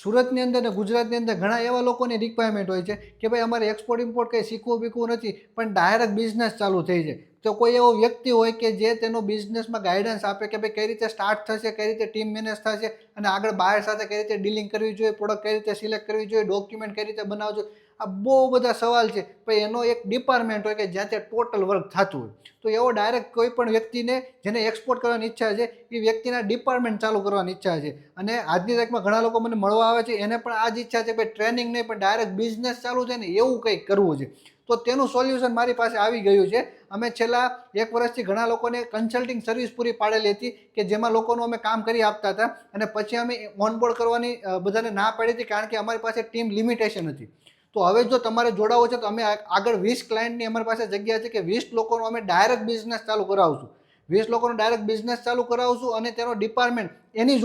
સુરતની અંદર ને ગુજરાતની અંદર ઘણા એવા લોકોની રિક્વાયરમેન્ટ હોય છે કે ભાઈ અમારે એક્સપોર્ટ ઇમ્પોર્ટ કંઈ શીખવું બીખવું નથી, પણ ડાયરેક્ટ બિઝનેસ ચાલુ થઈ જાય. તો કોઈ એવો વ્યક્તિ હોય કે જે તેનો બિઝનેસમાં ગાઈડન્સ આપે કે ભાઈ કઈ રીતે સ્ટાર્ટ થશે, કઈ રીતે ટીમ મેનેજ થશે અને આગળ બાયર સાથે કઈ રીતે ડીલિંગ કરવી જોઈએ, પ્રોડક્ટ કઈ રીતે સિલેક્ટ કરવી જોઈએ, ડોક્યુમેન્ટ કઈ રીતે બનાવજો. આ બહુ બધા સવાલ છે. પછી એનો એક ડિપાર્ટમેન્ટ હોય કે જ્યાં ત્યાં ટોટલ વર્ક થતું હોય. તો એવો ડાયરેક્ટ કોઈ પણ વ્યક્તિને જેને એક્સપોર્ટ કરવાની ઈચ્છા છે એ વ્યક્તિના ડિપાર્ટમેન્ટ ચાલુ કરવાની ઈચ્છા છે. અને આજની તારીખમાં ઘણા લોકો મને મળવા આવે છે, એને પણ આ જ ઈચ્છા છે કે ટ્રેનિંગ નહીં પણ ડાયરેક્ટ બિઝનેસ ચાલુ છે ને એવું કંઈક કરવું છે. તો તેનું સોલ્યુશન મારી પાસે આવી ગયું છે. અમે છેલ્લા 1 વર્ષથી ઘણા લોકોને કન્સલ્ટિંગ સર્વિસ પૂરી પાડેલી હતી કે જેમાં લોકોનું અમે કામ કરી આપતા હતા અને પછી અમે ઓનબોર્ડ કરવાની બધાને ના પાડી હતી, કારણ કે અમારી પાસે ટીમ લિમિટેશન હતી. તો હવે જો તમારે જોડાવું છે તો અમે આગળ 20 ક્લાયન્ટની અમારી પાસે જગ્યા છે કે 20 લોકોનો અમે ડાયરેક્ટ બિઝનેસ ચાલુ કરાવશું. 20 લોકોનો ડાયરેક્ટ બિઝનેસ ચાલુ કરાવશું અને તેનો ડિપાર્ટમેન્ટ તેની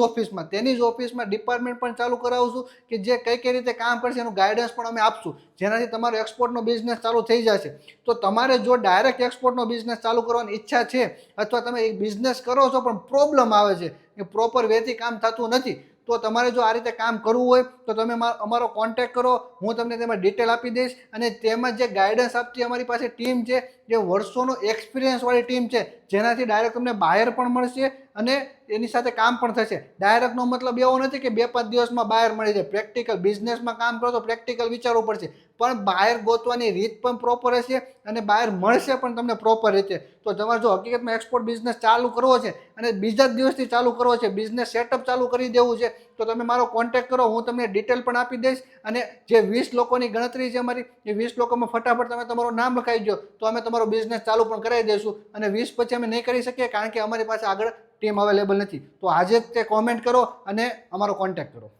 જ ઓફિસમાં ડિપાર્ટમેન્ટ પણ ચાલુ કરાવશું કે જે કઈ રીતે કામ કરશે એનું ગાઈડન્સ પણ અમે આપશું, જેનાથી તમારો એક્સપોર્ટનો બિઝનેસ ચાલુ થઈ જશે. તો તમારે જો ડાયરેક્ટ એક્સપોર્ટનો બિઝનેસ ચાલુ કરવાની ઈચ્છા છે અથવા તમે એક બિઝનેસ કરો છો પણ પ્રોબ્લેમ આવે છે કે પ્રોપર વેથી કામ થતું નથી, તો તમારે જો આ રીતે કામ કરવું હોય તો તમે અમારો કોન્ટેક્ટ કરો. હું તમને તેમાં ડિટેલ આપી દઈશ અને તેમાં જે ગાઈડન્સ આપતી અમારી પાસે ટીમ છે, જે વર્ષોનો એક્સપિરિયન્સવાળી ટીમ છે, જેનાથી ડાયરેક્ટ તમને બાયર પણ મળશે અને એની સાથે કામ પણ થશે. ડાયરેક્ટનો મતલબ એવો નથી કે 2-5 દિવસમાં બાયર મળી જાય. પ્રેક્ટિકલ બિઝનેસમાં કામ કરો તો પ્રેક્ટિકલ વિચારવું પડશે, પણ બાયર ગોતવાની રીત પણ પ્રોપર હશે અને બાયર મળશે પણ તમને પ્રોપર રીતે. તો તમારે જો હકીકતમાં એક્સપોર્ટ બિઝનેસ ચાલુ કરવો છે અને બીજા જ દિવસથી ચાલુ કરવો છે, બિઝનેસ સેટઅપ ચાલુ કરી દેવું છે, તો તમે મારો કોન્ટેક્ટ કરો. હું તમને ડિટેલ પણ આપી દઈશ અને જે 20 લોકોની ગણતરી છે અમારી, એ 20 લોકોમાં ફટાફટ તમે તમારું નામ લખાઈ દો તો અમે તમારો બિઝનેસ ચાલુ પણ કરાવી દઈશું. અને 20 પછી અમે નહીં કરી શકીએ કારણ કે અમારી પાસે આગળ ટીમ અવેલેબલ નથી. તો આજે જ તે કોમેન્ટ કરો અને અમારો કોન્ટેક્ટ કરો.